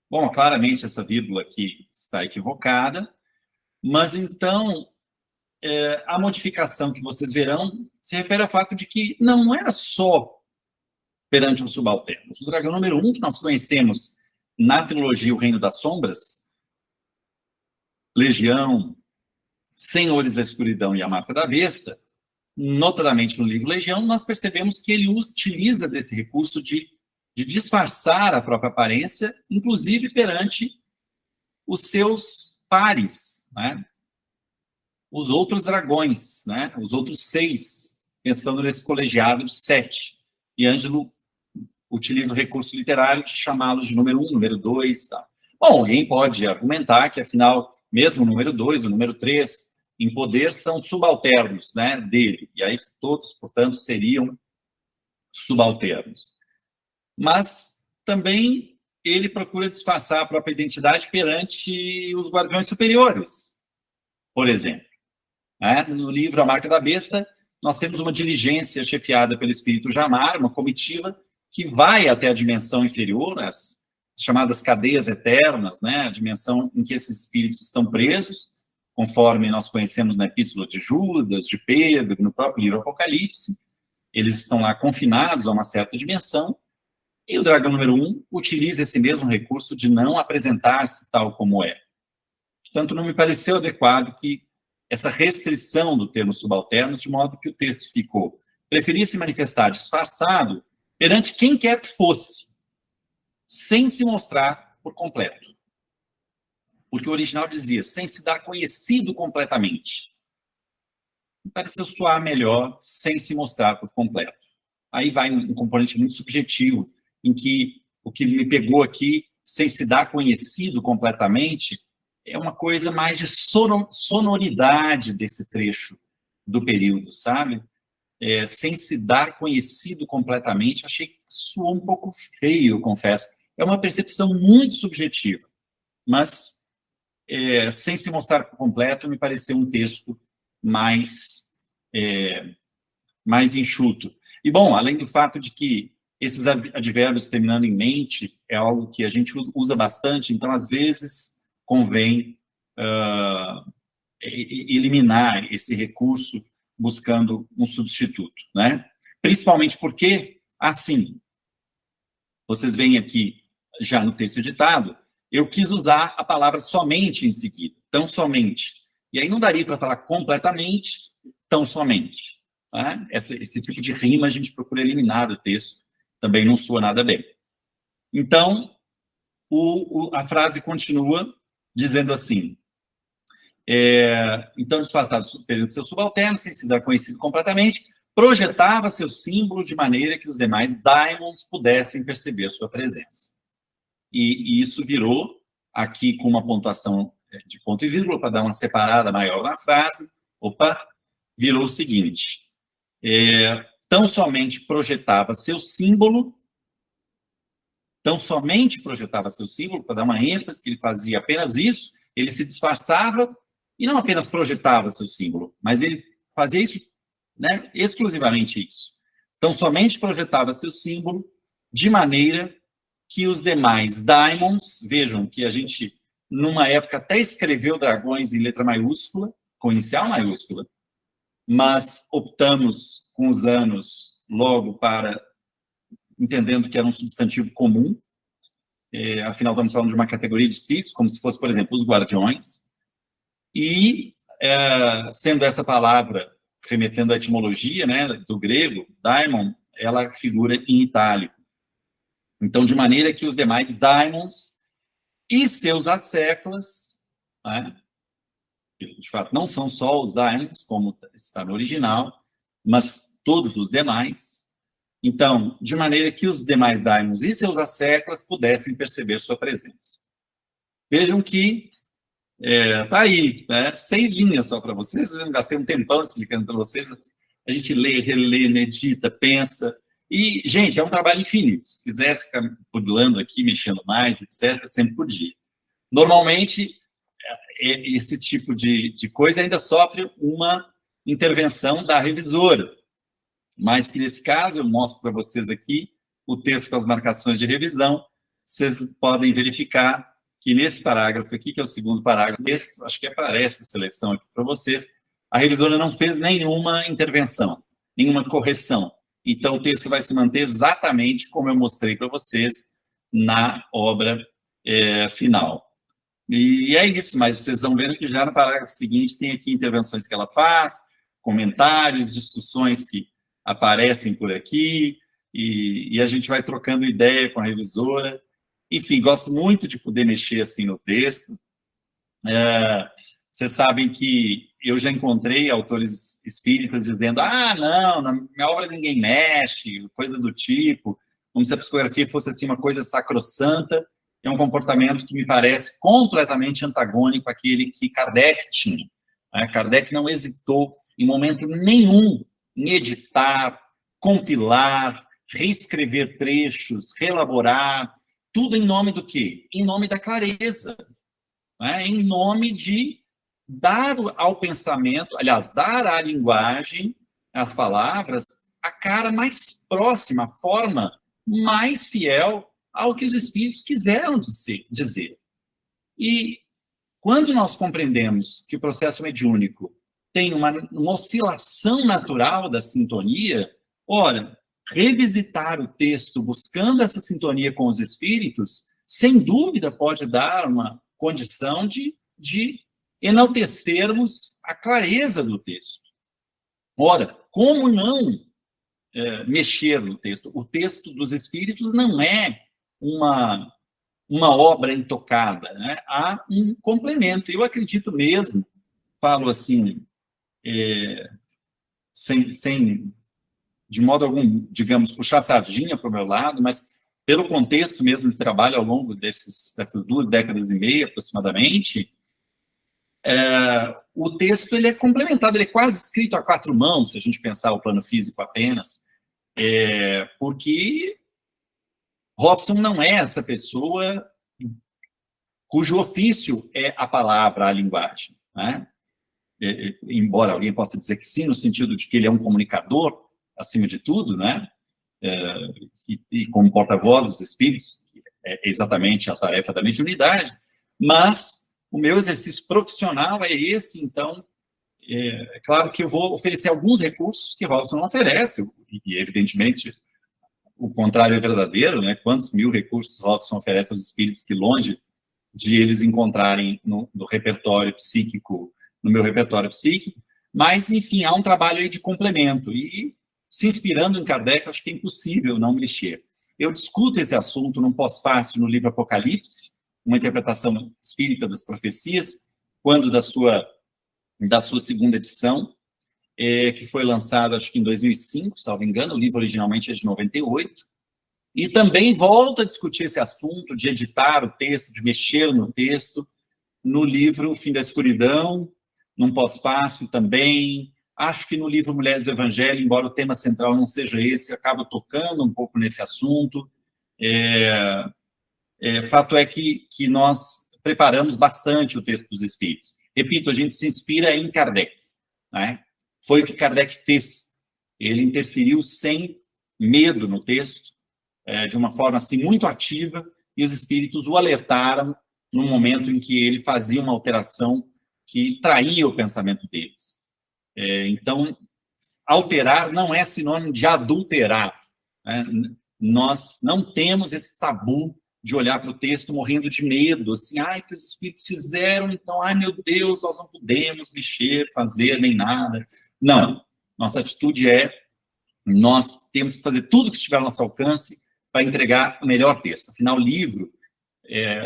Bom, claramente essa vírgula aqui está equivocada, mas então a modificação que vocês verão se refere ao fato de que não era só perante o subalterno. O dragão número 1, que nós conhecemos na trilogia O Reino das Sombras, Legião, Senhores da Escuridão e a Marca da Besta, notadamente no livro Legião, nós percebemos que ele utiliza desse recurso de disfarçar a própria aparência, inclusive perante os seus pares, né? Os outros dragões, né? Os outros 6, pensando nesse colegiado de 7. E Ângelo utiliza o recurso literário de chamá-los de número 1, número 2. Tá? Bom, alguém pode argumentar que, afinal, mesmo o número 2, o número 3, em poder, são subalternos, né, dele. E aí todos, portanto, seriam subalternos. Mas também ele procura disfarçar a própria identidade perante os guardiões superiores, por exemplo. Né? No livro A Marca da Besta, nós temos uma diligência chefiada pelo espírito Jamar, uma comitiva que vai até a dimensão inferior, as chamadas cadeias eternas, né? A dimensão em que esses espíritos estão presos, conforme nós conhecemos na Epístola de Judas, de Pedro, no próprio livro Apocalipse. Eles estão lá confinados a uma certa dimensão, e o dragão número 1 utiliza esse mesmo recurso de não apresentar-se tal como é. Portanto, não me pareceu adequado que essa restrição do termo subalternos, de modo que o texto ficou: preferia se manifestar disfarçado perante quem quer que fosse, sem se mostrar por completo. Porque o original dizia, sem se dar conhecido completamente. Me pareceu soar melhor, sem se mostrar por completo. Aí vai um componente muito subjetivo, em que o que me pegou aqui, sem se dar conhecido completamente, é uma coisa mais de sonoridade desse trecho do período, sabe? Sem se dar conhecido completamente, achei que soou um pouco feio, eu confesso. É uma percepção muito subjetiva, mas sem se mostrar por completo, me pareceu um texto mais enxuto. E, bom, além do fato de que esses advérbios terminando em mente é algo que a gente usa bastante, então, às vezes, convém eliminar esse recurso buscando um substituto, né? Principalmente porque, assim, vocês veem aqui, já no texto editado, eu quis usar a palavra somente em seguida, tão somente. E aí não daria para falar completamente, tão somente. Né? Esse tipo de rima a gente procura eliminar do texto, também não soa nada bem. Então, a frase continua dizendo assim, então, disfarçado perante seu subalterno, sem se dar conhecido completamente, projetava seu símbolo de maneira que os demais daimons pudessem perceber sua presença. E isso virou, aqui com uma pontuação de ponto e vírgula, para dar uma separada maior na frase, virou o seguinte, tão somente projetava seu símbolo, para dar uma ênfase, que ele fazia apenas isso, ele se disfarçava e não apenas projetava seu símbolo, mas ele fazia isso, né, exclusivamente isso. Então, somente projetava-se o símbolo de maneira que os demais daimons, vejam que a gente, numa época, até escreveu dragões em letra maiúscula, com inicial maiúscula, mas optamos, com os anos, logo para, entendendo que era um substantivo comum, afinal, estamos falando de uma categoria de espíritos, como se fosse, por exemplo, os guardiões, e, sendo essa palavra, remetendo à etimologia, né, do grego, daimon, ela figura em itálico. Então, de maneira que os demais daimons e seus asseclas, né, de fato, não são só os daimons, como está no original, mas todos os demais. Então, de maneira que os demais daimons e seus asseclas pudessem perceber sua presença. Vejam que tá aí, né? 6 linhas só para vocês. Eu gastei um tempão explicando para vocês. A gente lê, relê, medita, pensa. E, gente, é um trabalho infinito. Se quisesse ficar pulando aqui, mexendo mais, etc., sempre podia. Normalmente, esse tipo de coisa ainda sofre uma intervenção da revisora. Mas que, nesse caso, eu mostro para vocês aqui o texto com as marcações de revisão. Vocês podem verificar que nesse parágrafo aqui, que é o segundo parágrafo do texto, acho que aparece a seleção aqui para vocês, a revisora não fez nenhuma intervenção, nenhuma correção. Então, o texto vai se manter exatamente como eu mostrei para vocês na obra final. E é isso, mas vocês vão vendo que já no parágrafo seguinte tem aqui intervenções que ela faz, comentários, discussões que aparecem por aqui, e a gente vai trocando ideia com a revisora. Enfim, gosto muito de poder mexer assim no texto. Vocês sabem que eu já encontrei autores espíritas dizendo: não, na minha obra ninguém mexe, coisa do tipo, como se a psicografia fosse assim, uma coisa sacrossanta. É um comportamento que me parece completamente antagônico àquele que Kardec tinha. Kardec não hesitou em momento nenhum em editar, compilar, reescrever trechos, reelaborar, tudo em nome do quê? Em nome da clareza, em nome de dar ao pensamento, aliás, dar à linguagem, às palavras, a cara mais próxima, a forma mais fiel ao que os espíritos quiseram dizer. E quando nós compreendemos que o processo mediúnico tem uma oscilação natural da sintonia, ora, revisitar o texto buscando essa sintonia com os espíritos, sem dúvida pode dar uma condição de enaltecermos a clareza do texto. Ora, como não mexer no texto? O texto dos espíritos não é uma obra intocada, né? Há um complemento. Eu acredito mesmo, falo assim, sem de modo algum, digamos, puxar a sardinha para o meu lado, mas pelo contexto mesmo de trabalho ao longo dessas 2 décadas e meia, aproximadamente, o texto ele é complementado, ele é quase escrito a 4 mãos, se a gente pensar o plano físico apenas, porque Robson não é essa pessoa cujo ofício é a palavra, a linguagem, né? Embora alguém possa dizer que sim, no sentido de que ele é um comunicador, acima de tudo, né? E como porta-voz dos espíritos, é exatamente a tarefa da mediunidade, mas o meu exercício profissional é esse, então, é claro que eu vou oferecer alguns recursos que Robson não oferece, e evidentemente o contrário é verdadeiro, né? Quantos mil recursos Robson oferece aos espíritos que, longe de eles encontrarem no repertório psíquico, no meu repertório psíquico, mas, enfim, há um trabalho aí de complemento, e se inspirando em Kardec, acho que é impossível não mexer. Eu discuto esse assunto num pós-fácil no livro Apocalipse, uma interpretação espírita das profecias, quando da sua segunda edição, que foi lançado, acho que em 2005, salvo engano, o livro originalmente é de 98, e também volto a discutir esse assunto de editar o texto, de mexer no texto, no livro Fim da Escuridão, num pós-fácil também. Acho que no livro Mulheres do Evangelho, embora o tema central não seja esse, acabo tocando um pouco nesse assunto. Fato é que nós preparamos bastante o texto dos Espíritos. Repito, a gente se inspira em Kardec, né? Foi o que Kardec fez. Ele interferiu sem medo no texto, de uma forma assim muito ativa, e os espíritos o alertaram no momento em que ele fazia uma alteração que traía o pensamento deles. Então, alterar não é sinônimo de adulterar, né? Nós não temos esse tabu de olhar para o texto morrendo de medo, assim, ai, que os espíritos fizeram, então, ai, meu Deus, nós não podemos mexer, fazer, nem nada. Não, nossa atitude nós temos que fazer tudo que estiver ao nosso alcance para entregar o melhor texto. Afinal, o livro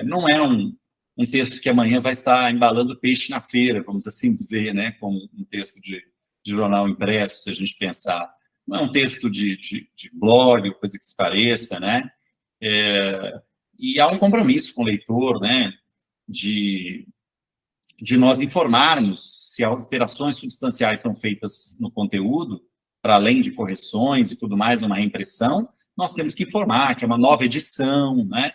não é um texto que amanhã vai estar embalando peixe na feira, vamos assim dizer, né, como um texto de jornal impresso, se a gente pensar. Não é um texto de blog, coisa que se pareça, né? E há um compromisso com o leitor, né, de nós informarmos se alterações substanciais são feitas no conteúdo, para além de correções e tudo mais, uma reimpressão, nós temos que informar que é uma nova edição, né?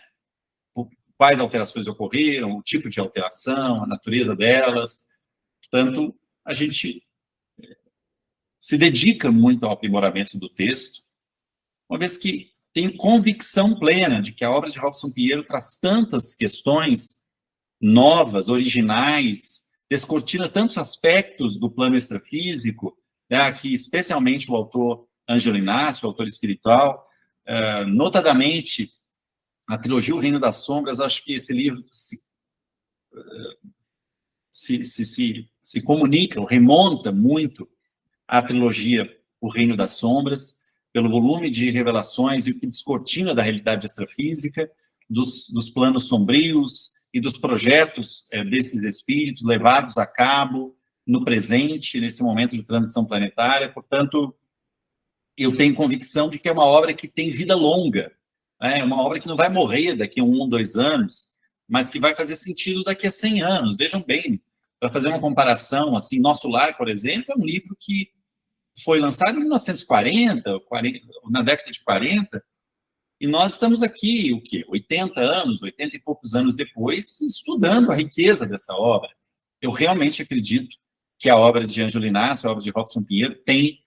Quais alterações ocorreram, o tipo de alteração, a natureza delas. Portanto, a gente se dedica muito ao aprimoramento do texto, uma vez que tenho convicção plena de que a obra de Robson Pinheiro traz tantas questões novas, originais, descortina tantos aspectos do plano extrafísico, né, que especialmente o autor Ângelo Inácio, o autor espiritual, notadamente a trilogia O Reino das Sombras, acho que esse livro se comunica, remonta muito à trilogia O Reino das Sombras, pelo volume de revelações e o que descortina da realidade extrafísica, dos planos sombrios e dos projetos desses espíritos levados a cabo no presente, nesse momento de transição planetária. Portanto, eu tenho convicção de que é uma obra que tem vida longa, é uma obra que não vai morrer daqui a 1 ou 2 anos, mas que vai fazer sentido daqui a 100 anos. Vejam bem, para fazer uma comparação, assim, Nosso Lar, por exemplo, é um livro que foi lançado em 1940, na década de 40, e nós estamos aqui, 80 anos, 80 e poucos anos depois, estudando a riqueza dessa obra. Eu realmente acredito que a obra de Ângelo Inácio, a obra de Robson Pinheiro, tem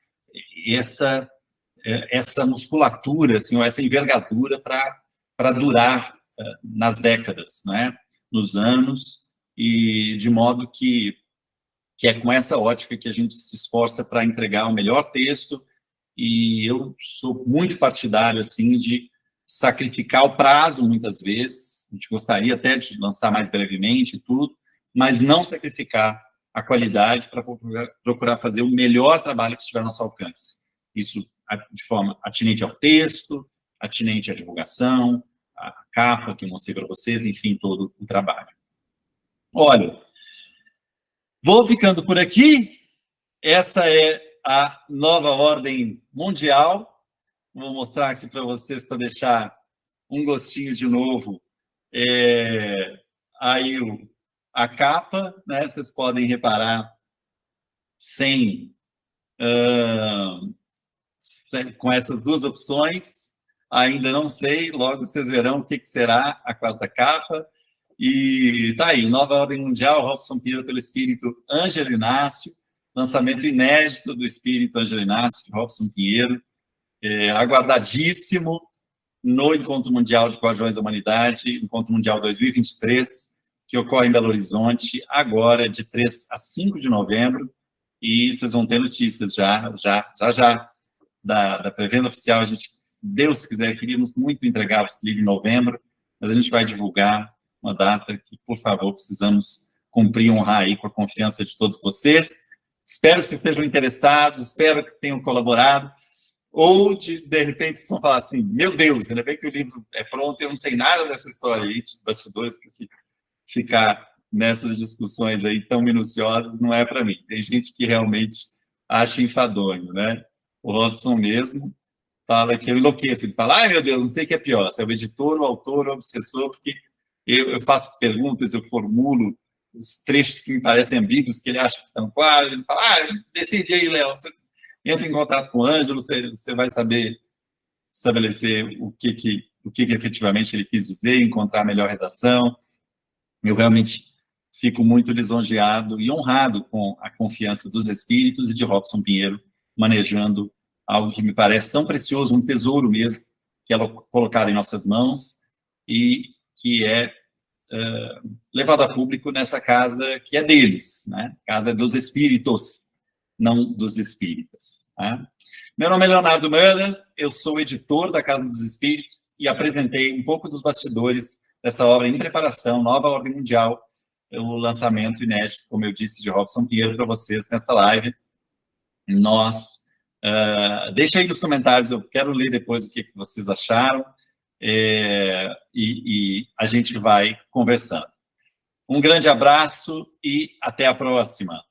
essa musculatura, assim, ou essa envergadura para durar nas décadas, né? Nos anos, e de modo que é com essa ótica que a gente se esforça para entregar o melhor texto, e eu sou muito partidário, assim, de sacrificar o prazo, muitas vezes, a gente gostaria até de lançar mais brevemente e tudo, mas não sacrificar a qualidade para procurar fazer o melhor trabalho que estiver ao nosso alcance. Isso de forma atinente ao texto, atinente à divulgação, à capa que eu mostrei para vocês, enfim, todo o trabalho. Olha, vou ficando por aqui. Essa é a nova ordem mundial. Vou mostrar aqui para vocês, para deixar um gostinho de novo. Aí a capa, né? Vocês podem reparar com essas duas opções. Ainda não sei, logo vocês verão o que será a quarta capa. E tá aí, Nova Ordem Mundial, Robson Pinheiro pelo Espírito Ângelo Inácio, lançamento inédito do Espírito Ângelo Inácio, de Robson Pinheiro, aguardadíssimo no Encontro Mundial de Guardiões da Humanidade, Encontro Mundial 2023, que ocorre em Belo Horizonte, agora de 3 a 5 de novembro, e vocês vão ter notícias já da pré-venda oficial. A gente, se Deus quiser, queríamos muito entregar esse livro em novembro, mas a gente vai divulgar uma data que, por favor, precisamos cumprir e honrar aí com a confiança de todos vocês. Espero que vocês estejam interessados, espero que tenham colaborado, ou de repente vocês vão falar assim, meu Deus, ainda bem que o livro é pronto, eu não sei nada dessa história aí, de bastidores, porque ficar nessas discussões aí tão minuciosas não é para mim. Tem gente que realmente acha enfadonho, né? O Robson mesmo fala que eu enlouqueço, ele fala, ai meu Deus, não sei o que é pior, se é o editor, o autor, o obsessor, porque eu faço perguntas, eu formulo os trechos que me parecem ambíguos, que ele acha que estão claros, ele fala, decide aí, Léo, você entra em contato com o Ângelo, você vai saber estabelecer o que efetivamente ele quis dizer, encontrar a melhor redação. Eu realmente fico muito lisonjeado e honrado com a confiança dos espíritos e de Robson Pinheiro manejando algo que me parece tão precioso, um tesouro mesmo, que é colocado em nossas mãos e que é levado a público nessa casa que é deles, né? Casa dos espíritos, não dos espíritas. Né? Meu nome é Leonardo Möller, eu sou editor da Casa dos Espíritos e apresentei um pouco dos bastidores dessa obra em preparação, Nova Ordem Mundial, o lançamento inédito, como eu disse, de Robson Pinheiro para vocês nessa live. Deixa aí nos comentários, eu quero ler depois o que vocês acharam, e a gente vai conversando. Um grande abraço e até a próxima.